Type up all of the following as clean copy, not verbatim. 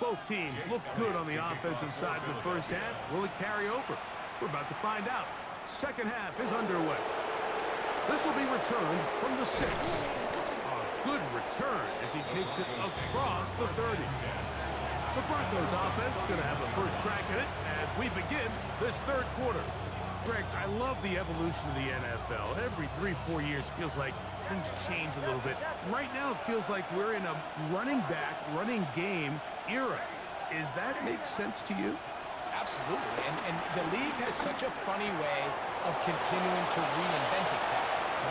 Both teams look good on the offensive side in the first half. Will it carry over? We're about to find out. Second half is underway. This will be returned from the 6. A good return as he takes it across the 30. The Broncos offense is going to have a first crack at it as we begin this third quarter. Greg, I love the evolution of the NFL. Every 3-4 years feels like things change a little bit. Right now it feels like we're in a running back, running game era. Does that make sense to you? Absolutely, and the league has such a funny way of continuing to reinvent itself.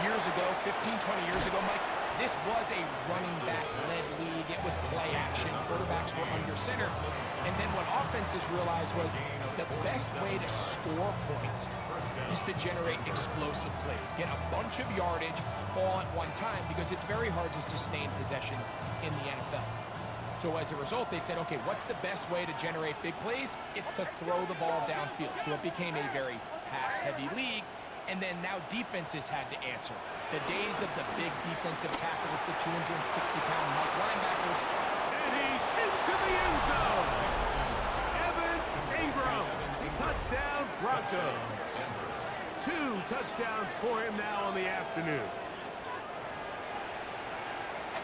Years ago, 15, 20 years ago, Mike, this was a running back-led league. It was play action. Quarterbacks were under center. And then what offenses realized was the best way to score points is to generate explosive plays. Get a bunch of yardage all at one time because it's very hard to sustain possessions in the NFL. So as a result, they said, okay, what's the best way to generate big plays? It's to throw the ball downfield. So it became a very pass-heavy league. And then now defenses had to answer. The days of the big defensive tackles, the 260-pound Mike linebackers. And he's into the end zone. Evan Ingram. Touchdown, Broncos. 2 touchdowns for him now on the afternoon.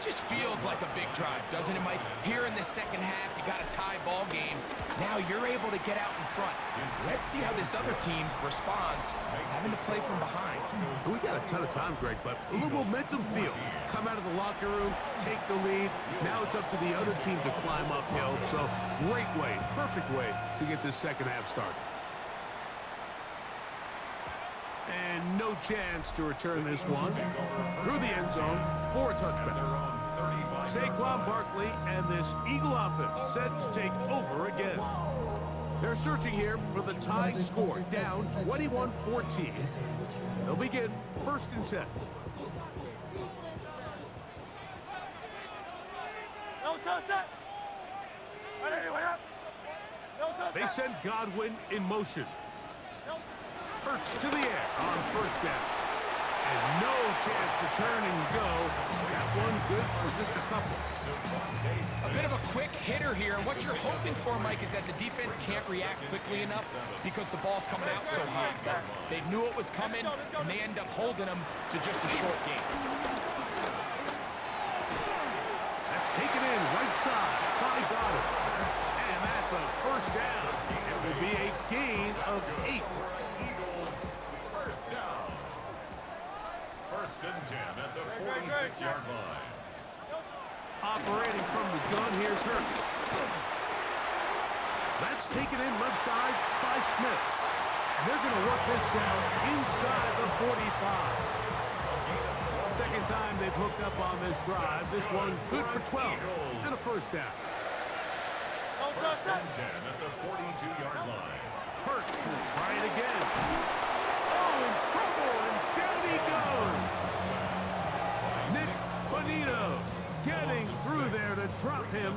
Just feels like a big drive, doesn't it, Mike? Here in the second half, you got a tie ball game. Now you're able to get out in front. Let's see how this other team responds, having to play from behind. We got a ton of time, Greg, but a little momentum feel. Come out of the locker room, take the lead. Now it's up to the other team to climb uphill. So great way, perfect way to get this second half started. And no chance to return this one. Through the end zone for a touchback. Saquon Barkley and this Eagle offense set to take over again. They're searching here for the tied score, down 21-14. They'll begin first and 10. They send Godwin in motion. Hurts to the air on first down. And no chance to turn and go. That one good for just a couple. A bit of a quick hitter here. What you're hoping for, Mike, is that the defense can't react quickly enough because the ball's coming out so hot. They knew it was coming, and they end up holding them to just a short game. That's taken in right side by Goddard. And that's a first down. It will be a gain of 8. First and 10 at the 46-yard line. Operating from the gun, here's Hurts. That's taken in left side by Smith. And they're going to work this down inside the 45. Second time they've hooked up on this drive. This one good for 12 and a first down. First and 10 at the 42-yard line. Hurts will try it again. Oh, in trouble, and down he goes. Nick Bonito getting through there to drop him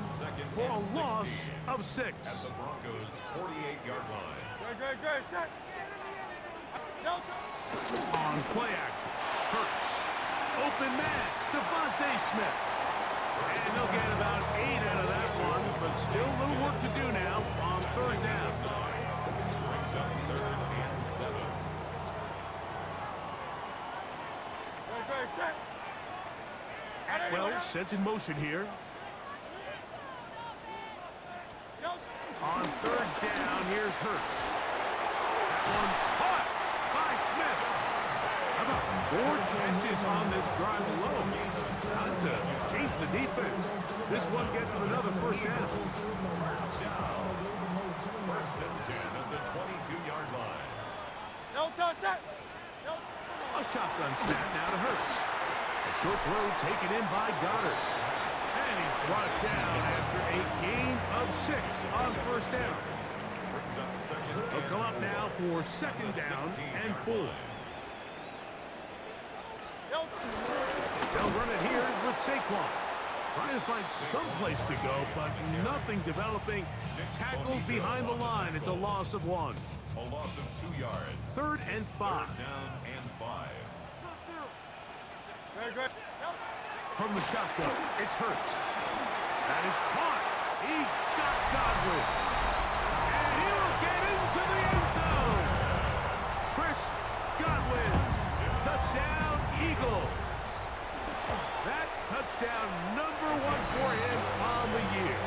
for a loss of 6. At the Broncos' 48-yard line. On play action, Hurts. Open man, Devontae Smith. And they'll get about 8 out of that one, but still a little work to do now on third down. Brings up third and 7. Atwell sent in motion here. On third down, here's Hurts. That one caught by Smith. How about 4 catches on this drive alone? Time to change the defense. This one gets him another first down. First and 10 at the 22-yard line. A shotgun snap now to Hurts. A short throw taken in by Goddard. And he's brought down after a gain of 6 on first down. Brings up second. They'll come up now for second down and 4. They'll run it here with Saquon. Trying to find some place to go, but nothing developing. Tackled behind the line. It's a loss of 1. A loss of 2 yards. Third and 5. Third down and 5. From the shotgun, it's Hurts. That is caught He got Godwin. And he will get into the end zone. Chris Godwin's touchdown, Eagles. That touchdown number 1 for him on the year.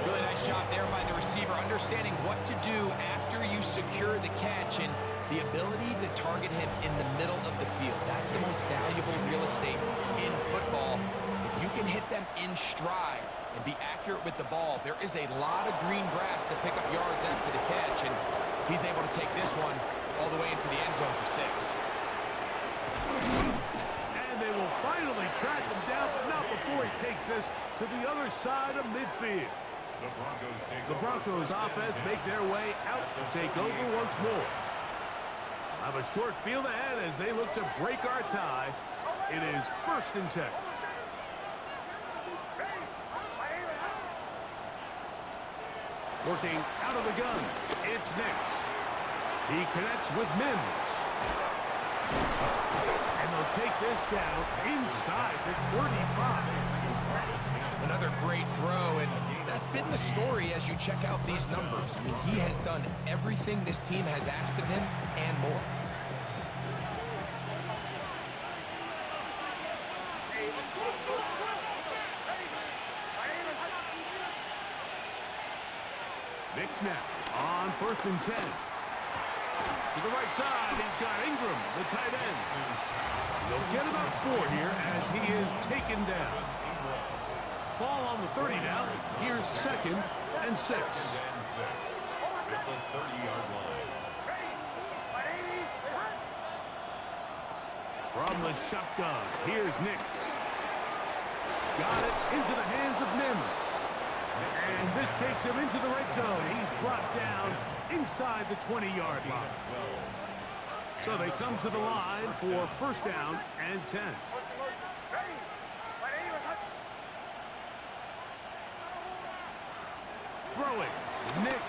Really nice job there by the receiver, understanding what to do after you secure the catch and the ability to target him in the middle of the field. That's the most valuable real estate in football. If you can hit them in stride and be accurate with the ball, there is a lot of green grass to pick up yards after the catch, and he's able to take this one all the way into the end zone for 6. And they will finally track him down, but not before he takes this to the other side of midfield. The Broncos offense make their way out to take over once more. Have a short field ahead as they look to break our tie. It is 1st and 10. Working out of the gun, it's Nix. He connects with Mims. And they'll take this down inside the 35. Another great throw, and that's been the story as you check out these numbers. I mean, he has done everything this team has asked of him and more. Nix now on 1st and 10. To the right side, he's got Ingram, the tight end. They'll get about 4 here as he is taken down. Ball on the 30 now. Here's 2nd and 6. At the 30-yard line. From the shotgun, here's Nix. Got it into the hands of Mims. And this takes him into the red zone. He's brought down inside the 20-yard line. So they come to the line for 1st down and 10. Throwing, Nix.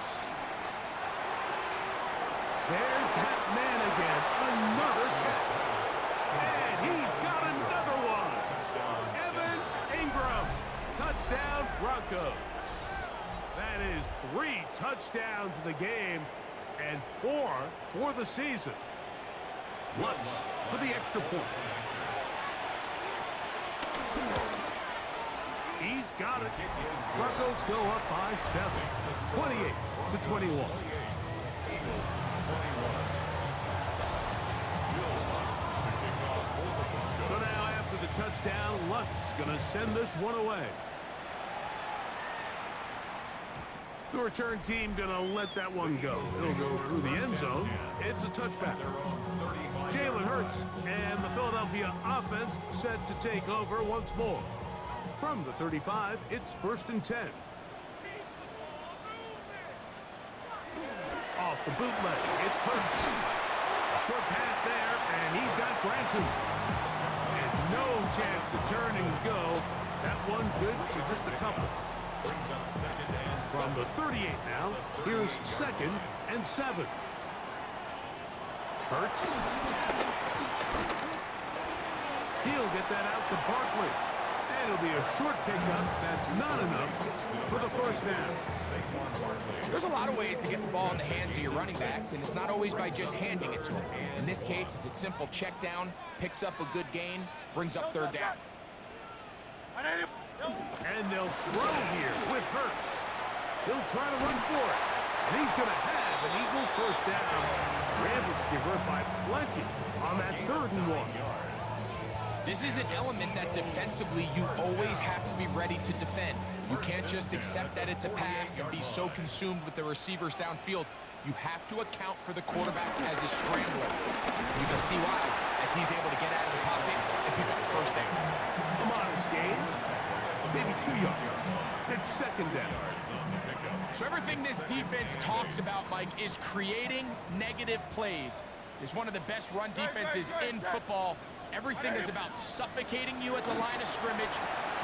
There's that man again. Another catch. And he's got another one. Evan Ingram. Touchdown, Broncos. That is 3 touchdowns in the game and 4 for the season. Lutz for the extra point. He's got it. Broncos go up by 7, 28-21. So now after the touchdown, Lutz gonna send this one away. The return team gonna let that one go. He'll go through the end zone. It's a touchback. Jalen Hurts and the Philadelphia offense set to take over once more. From the 35, it's 1st and 10. Off the bootleg, it's Hurts. A short pass there, and he's got Granson. And no chance to turn and go. That one good for just a couple. From the 38 now, here's 2nd and 7. Hurts. He'll get that out to Barkley. And it'll be a short pickup. That's not enough for the 1st down. There's a lot of ways to get the ball in the hands of your running backs, and it's not always by just handing it to them. In this case, it's a simple check down, picks up a good gain, brings up 3rd down. And they'll throw here with Hurts. He'll try to run for it. And he's going to have an Eagles 1st down. Rams give her by plenty on that 3rd and 1. This is an element that defensively you always have to be ready to defend. You can't just accept that it's a pass and be so consumed with the receivers downfield. You have to account for the quarterback as a scrambler. You can see why, as he's able to get out of the pocket and pick up the 1st down. A modest gain, maybe 2 yards. It's 2nd down. So everything this defense talks about, Mike, is creating negative plays. It's one of the best run defenses in football. Everything is about suffocating you at the line of scrimmage,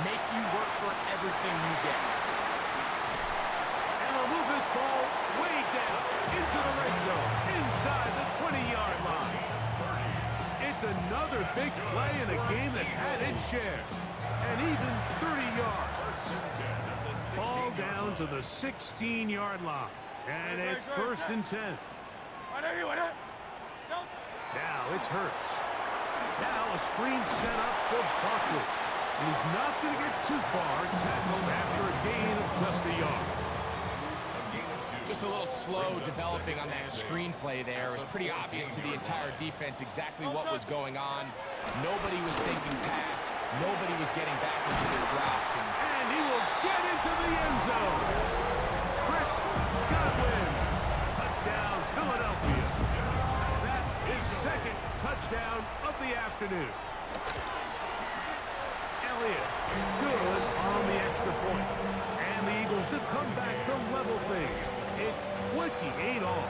make you work for everything you get. And they'll move this ball way down into the red zone, inside the 20-yard line. It's another big play in a game that's had its share. And even 30 yards. Ball down to the 16-yard line. And it's 1st and 10. Now it's Hurts. Now a screen set up for Barkley. And he's not going to get too far, tackled after a gain of just a yard. Just a little slow developing on that screenplay there. It was pretty obvious to the entire defense exactly what was going on. Nobody was thinking pass. Nobody was getting back into their drops. And he will get into the end zone. Chris Godwin. Touchdown, Philadelphia. That is 2nd touchdown of the afternoon. Elliott, good on the extra point. And the Eagles have come back to level things. It's 28 all.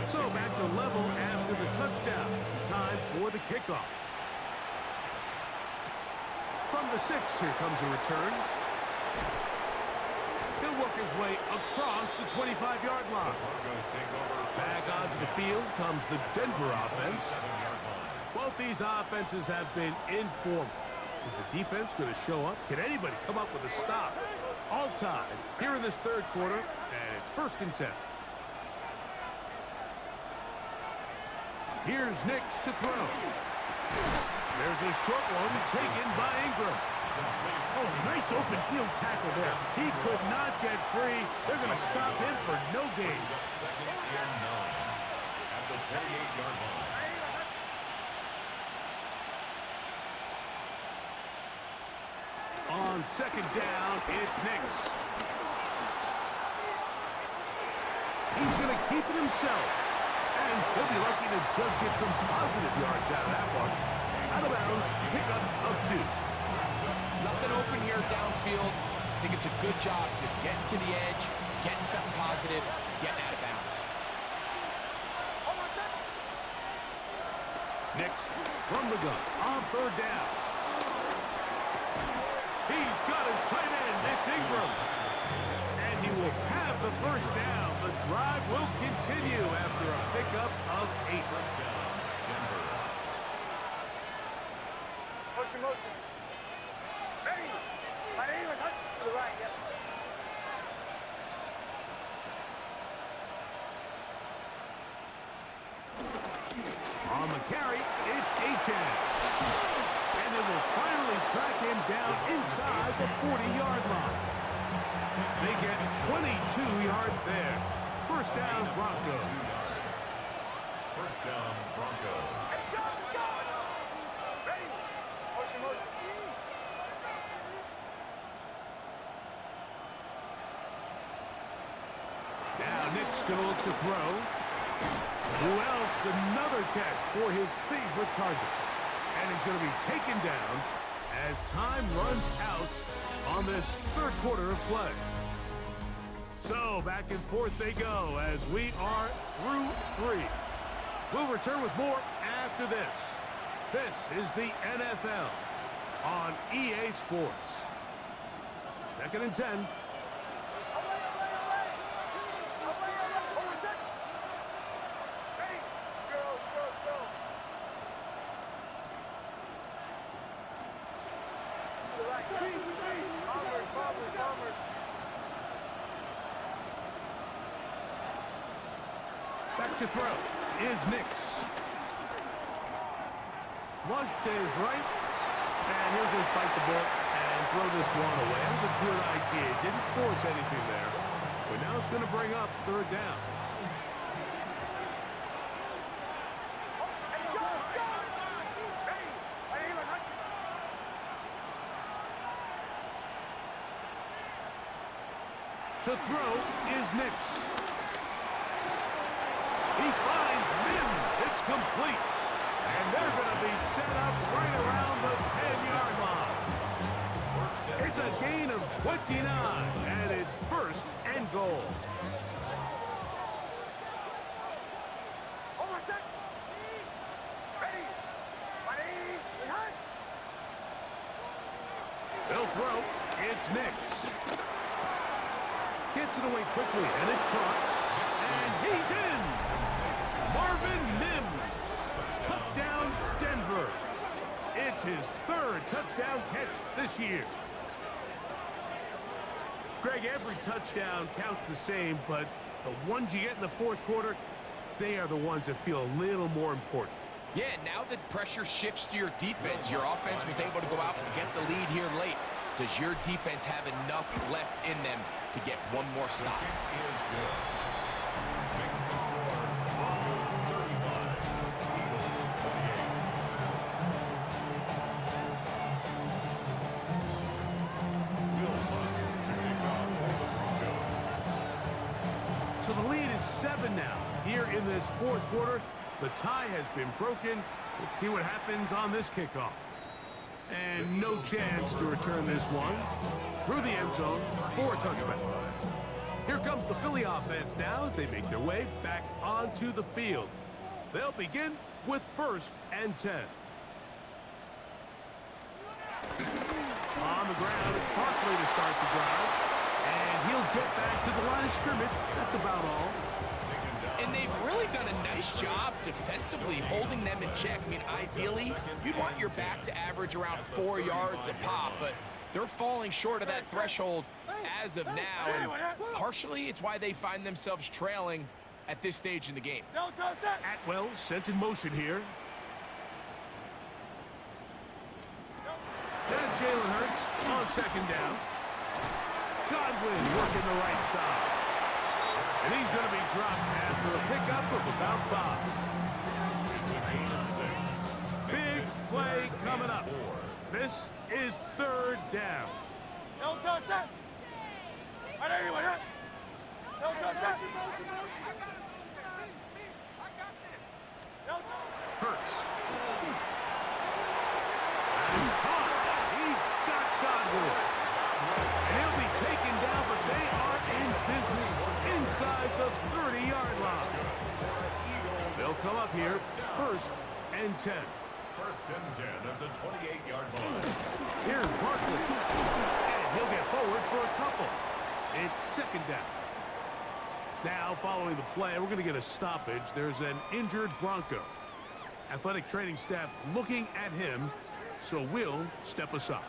So back to level after the touchdown. Time for the kickoff. From the 6, here comes a return. He'll work his way across the 25-yard line. Back onto the field comes the Denver offense. Both these offenses have been informal. Is the defense going to show up? Can anybody come up with a stop? All tied here in this 3rd quarter, and it's 1st and 10. Here's Nix to throw. There's a short one taken by Ingram. Oh, nice open field tackle there. He could not get free. They're going to stop him for no gain. 2nd and 9 at the 28-yard line. On 2nd down, it's Nix. He's going to keep it himself. And he'll be lucky to just get some positive yards out of that one. Out of bounds, pickup of 2. Nothing open here downfield. I think it's a good job just getting to the edge, getting something positive, getting out of bounds. Nix from the gun on 3rd down. He's got his tight end. It's Ingram. And he will have the 1st down. The drive will continue after a pickup of 8. Motion. Ready. To the right, yep. On the carry, it's Achane. And they will finally track him down inside the 40-yard line. They get 22 yards there. 1st down, Broncos. 1st down, Broncos. Ready. Motion. Now Nick's going to look to throw. Who else? Another catch for his favorite target. And he's going to be taken down as time runs out on this 3rd quarter of play. So back and forth they go as we are through 3. We'll return with more after this. This is the NFL on EA Sports. 2nd and 10. Back to throw is Nix. Flush to his right, and he'll just bite the bullet and throw this one away. That was a good idea. Didn't force anything there, but now it's going to bring up 3rd down. To throw is Nix. He finds Mims. It's complete. And they're going to be set up right around the 10-yard line. It's a gain of 29, and it's 1st and goal. They'll throw. It's Nix. Gets it away quickly, and it's caught. And he's in. Marvin Mims. Touchdown, Denver. It's his 3rd touchdown catch this year. Greg, every touchdown counts the same, but the ones you get in the fourth quarter, they are the ones that feel a little more important. Yeah, now that pressure shifts to your defense, your offense was able to go out and get the lead here late. Does your defense have enough left in them to get one more stop? Is good. Makes the score Broncos 35, Eagles 28. Will Lutz to kick off for the Broncos. So the lead is 7 now. Here in this fourth quarter, the tie has been broken. Let's see what happens on this kickoff. And no chance to return this one. Through the end zone for a touchback. Here comes the Philly offense now as they make their way back onto the field. They'll begin with 1st and 10. On the ground, it's Barkley to start the drive. And he'll get back to the line of scrimmage. That's about all. And they've really done a nice job defensively holding them in check. I mean, ideally, you'd want your back to average around 4 yards a pop, but they're falling short of that threshold as of now. And partially, it's why they find themselves trailing at this stage in the game. Atwell sent in motion here. And Jalen Hurts on 2nd down. Godwin working the right side. And he's going to be dropped after a pickup of about 5. It's a gain of 6. Big play coming up. This is 3rd down. Hurts. He's caught. He got Godwin. And he'll be taken down, but they are in business inside the 30-yard line. They'll come up here, 1st and 10. 1st and 10 at the 28-yard line. Here's Barkley. And he'll get forward for a couple. It's 2nd down. Now, following the play, we're going to get a stoppage. There's an injured Bronco. Athletic training staff looking at him, so we'll step aside.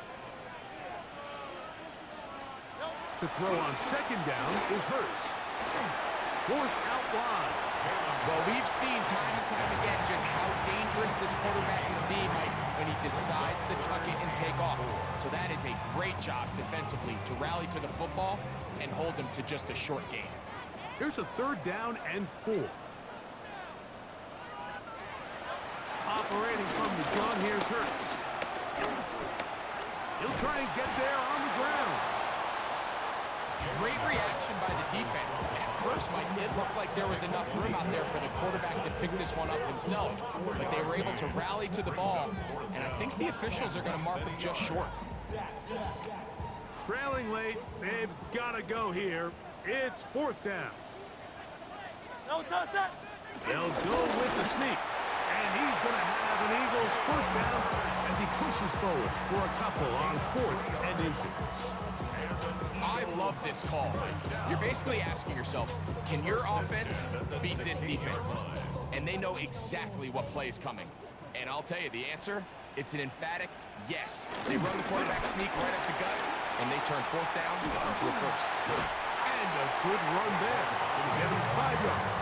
To throw on 2nd down is Hurts. Forced out wide. Well, we've seen time and time again just how dangerous this quarterback can be, Mike, when he decides to tuck it and take off. So that is a great job defensively to rally to the football and hold them to just a short gain. Here's a 3rd down and 4. Operating from the gun, here's Hurts. He'll try and get there on the ground. Great reaction by the defense. At first, Mike, it looked like there was enough room out there for the quarterback to pick this one up himself. But they were able to rally to the ball, and I think the officials are going to mark him just short. Trailing late, they've got to go here. It's 4th down. They'll go with the sneak. And he's going to have an Eagles 1st down as he pushes forward for a couple on 4th and inches. I love this call. You're basically asking yourself, can your offense beat this defense? And they know exactly what play is coming. And I'll tell you the answer, it's an emphatic yes. They run the quarterback sneak right up the gut, and they turn 4th down into a 1st. And a good run there. It'll get him 5 yards.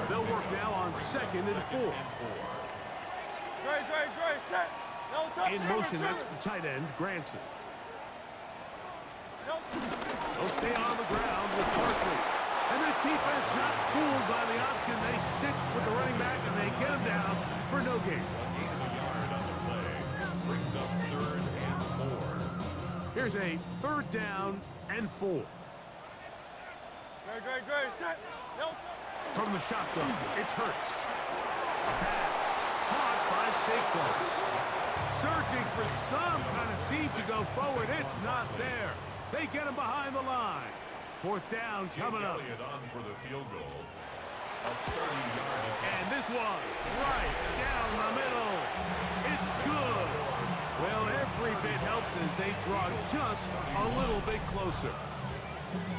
They'll work now on 2nd and 4. In motion, that's the tight end, Granson. They'll stay on the ground with Barkley. And this defense not fooled by the option. They stick with the running back, and they get him down for no gain. A gain of a yard on the play. Brings up 3rd and 4. Here's a 3rd down and 4. From the shotgun, it's Hurts. Pass caught by Saquon. Searching for some kind of seed to go forward. It's not there. They get him behind the line. 4th down coming up. Elliott on for the field goal. A 30-yard attempt. And this one right down the middle. It's good. Well, every bit helps as they draw just a little bit closer.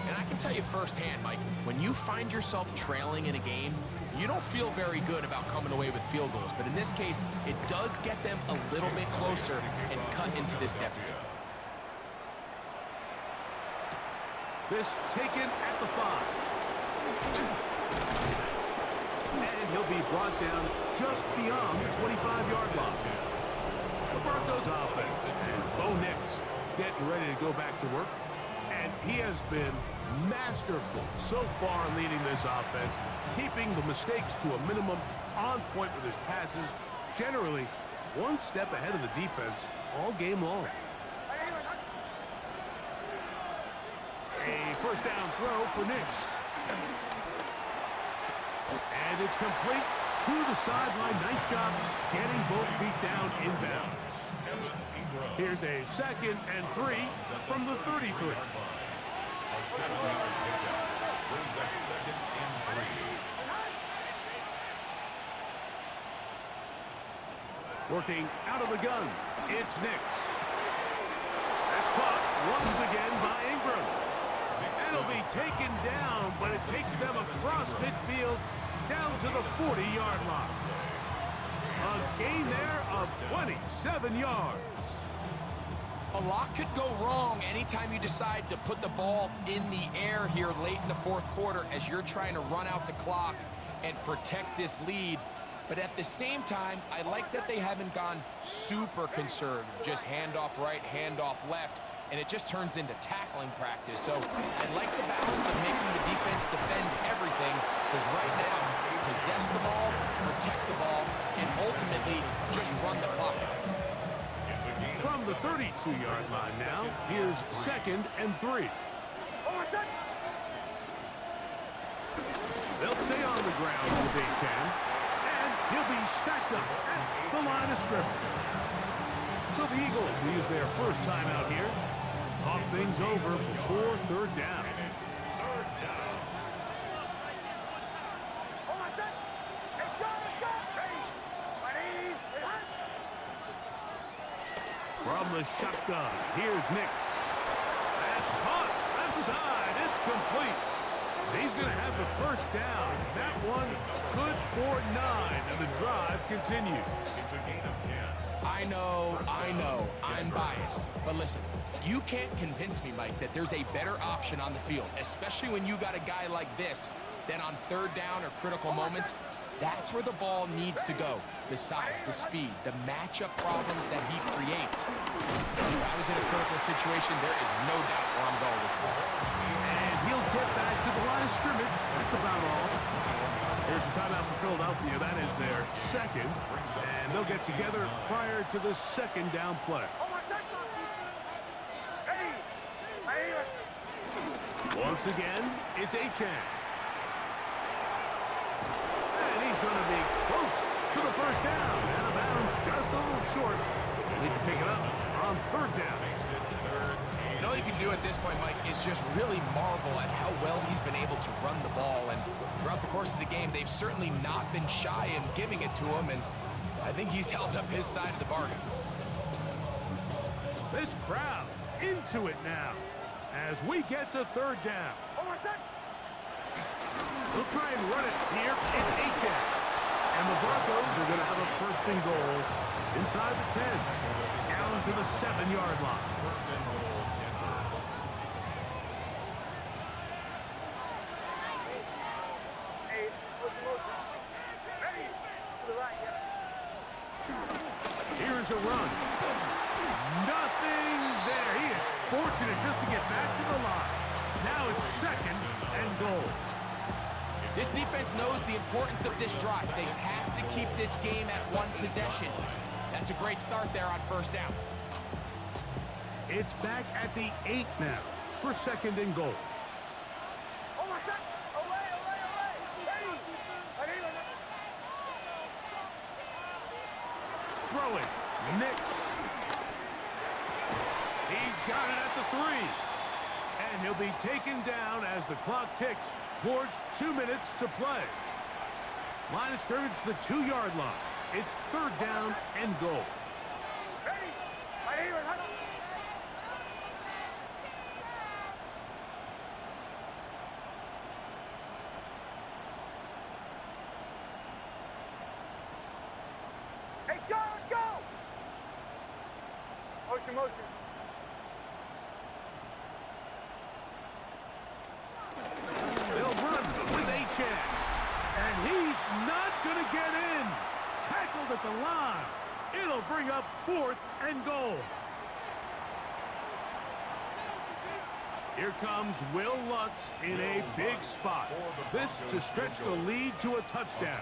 And I can tell you firsthand, Mike, when you find yourself trailing in a game, you don't feel very good about coming away with field goals. But in this case, it does get them a little bit closer and cut into this deficit. This taken at the 5. And he'll be brought down just beyond the 25-yard line. The Broncos offense and Bo Nix getting ready to go back to work. And he has been masterful so far leading this offense, keeping the mistakes to a minimum, on point with his passes, generally one step ahead of the defense all game long. A first down throw for Nix. And it's complete to the sideline. Nice job getting both feet down inbounds. Here's a 2nd and 3 from the 33. A 7-yard pickup brings up 2nd and 3. Working out of the gun, it's Nix. That's caught once again by Ingram. And it'll be taken down, but it takes them across midfield down to the 40-yard line. A gain there of 27 yards. A lot could go wrong anytime you decide to put the ball in the air here late in the 4th quarter as you're trying to run out the clock and protect this lead. But at the same time, I like that they haven't gone super conservative, just handoff right, handoff left, and it just turns into tackling practice. So I like the balance of making the defense defend everything, because right now, possess the ball, protect the ball, and ultimately just run the clock out. From the 32-yard line now, here's 2nd and 3. They'll stay on the ground with Achane, and he'll be stacked up at the line of scrimmage. So the Eagles will use their first time out here. Talk things over before 3rd down. From the shotgun, here's Nix. That's caught left side. It's complete. He's going to have the first down. That one good for 9, and the drive continues. It's a gain of 10. I know, I'm biased. But listen, you can't convince me, Mike, that there's a better option on the field, especially when you got a guy like this, than on 3rd down or critical moments. That's where the ball needs to go. The size, the speed, the matchup problems that he creates. If I was in a critical situation, there is no doubt where I'm going with the ball. And he'll get back to the line of scrimmage. That's about all. Here's a timeout for Philadelphia. That is their 2nd. And they'll get together prior to the 2nd down play. Once again, it's Achane. And he's going to be close to the first down. Out of bounds, just a little short. Need to pick it up on 3rd down. And all you can do at this point, Mike, is just really marvel at how well he's been able to run the ball. And throughout the course of the game, they've certainly not been shy in giving it to him. And I think he's held up his side of the bargain. This crowd into it now as we get to 3rd down. We'll try and run it here. It's Achane. And the Broncos are going to have a 1st and goal. It's inside the 10. Down to the 7-yard line. Here's a run. Nothing there. He is fortunate just to get back to the line. Now it's 2nd and goal. This defense knows the importance of this drive. They have to keep this game at 1 possession. That's a great start there on 1st down. It's back at the 8 now for 2nd and goal. Throwing. Nix. He's got it at the 3. And he'll be taken down as the clock ticks towards 2 minutes to play. Line of scrimmage, the 2-yard line. It's 3rd down and goal. shot, let's go! Motion, motion. They'll run with Achan. And he's not going to get in. Tackled at the line. It'll bring up 4th and goal. Here comes Will Lutz in a big spot. This to stretch the lead to a touchdown.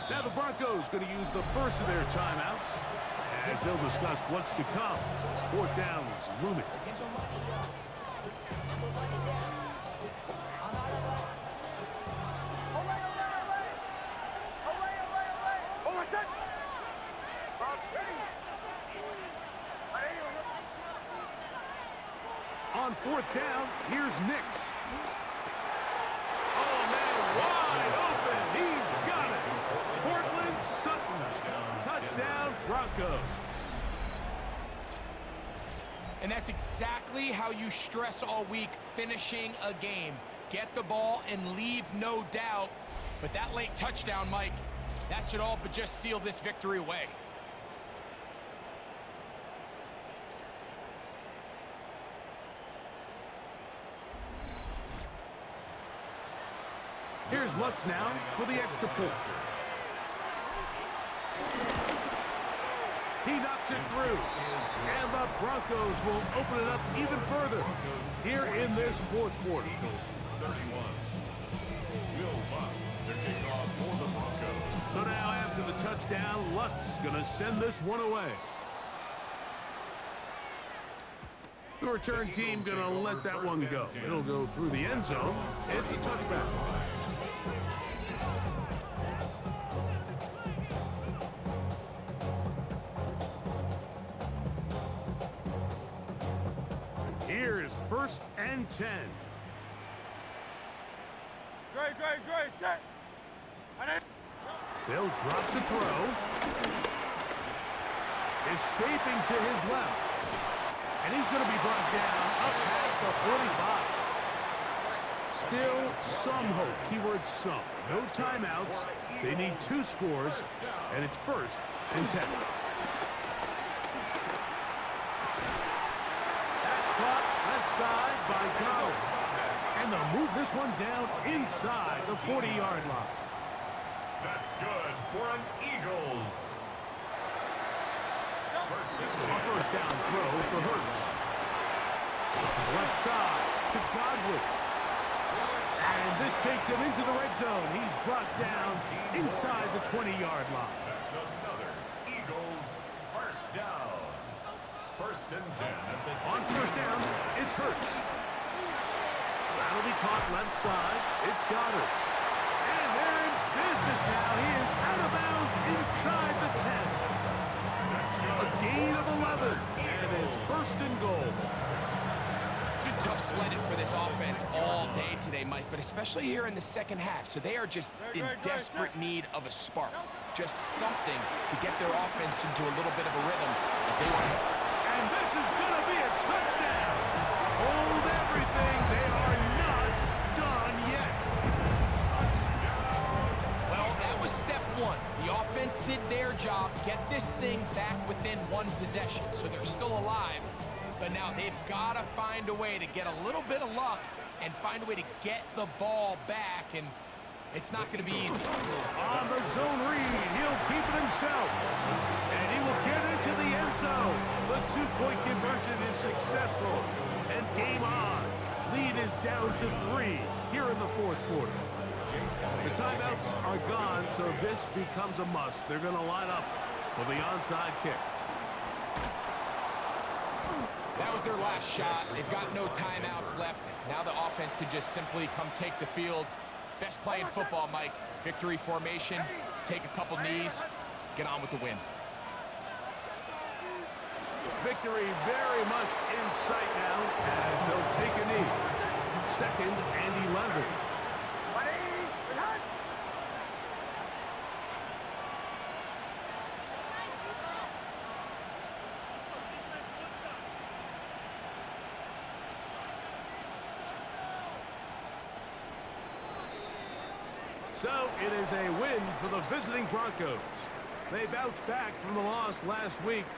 Now the Broncos going to use the first of their timeouts as they'll discuss what's to come. 4th down is looming. On 4th down, here's Nix. Oh, man, wide open. He's got it. Cortland Sutton. Touchdown, Broncos. And that's exactly how you stress all week, finishing a game. Get the ball and leave no doubt. But that late touchdown, Mike, that should all but just seal this victory away. Here's Lutz now for the extra point. He knocks it through. And the Broncos will open it up even further here in this 4th quarter. 31. Will Lutz to kick off for the Broncos. So now after the touchdown, Lutz going to send this one away. The return team going to let that one go. It'll go through the end zone. It's a touchback. Here's 1st and 10. Great, set. They'll drop to throw. Escaping to his left. And he's going to be brought down up past the 45. Still some hope. Keyword some. No timeouts. They need 2 scores. And it's 1st and 10. That's caught left side by Go. And they'll move this one down inside the 40-yard line. That's good for an Eagles. A 1st down throw for Hurts. Left side to Godwin. And this takes him into the red zone. He's brought down inside the 20-yard line. That's another Eagles 1st down. 1st and 10 at the 6. On 1st down, it's Hurts. That'll be caught left side. It's Goddard. And they're in business now. He is out of bounds inside the 10. A gain of 11, and it's 1st and goal. It's been tough sledding for this offense all day today, Mike, but especially here in the second half. So they are just in desperate need of a spark, just something to get their offense into a little bit of a rhythm. And this is going to be a touchdown. Hold everything. They are not done yet. Touchdown. Well, that was step 1. The offense did their job, get this thing back within 1 possession, so they're still alive. But now they've got to find a way to get a little bit of luck and find a way to get the ball back, and it's not going to be easy. On the zone read, he'll keep it himself. And he will get into the end zone. The 2-point conversion is successful. And game on. Lead is down to 3 here in the 4th quarter. The timeouts are gone, so this becomes a must. They're going to line up for the onside kick. That was their last shot. They've got no timeouts left. Now the offense can just simply come take the field. Best play in football, Mike. Victory formation, take a couple knees, get on with the win. Victory very much in sight now as they'll take a knee. 2nd and 11. So it is a win for the visiting Broncos. They bounced back from the loss last week.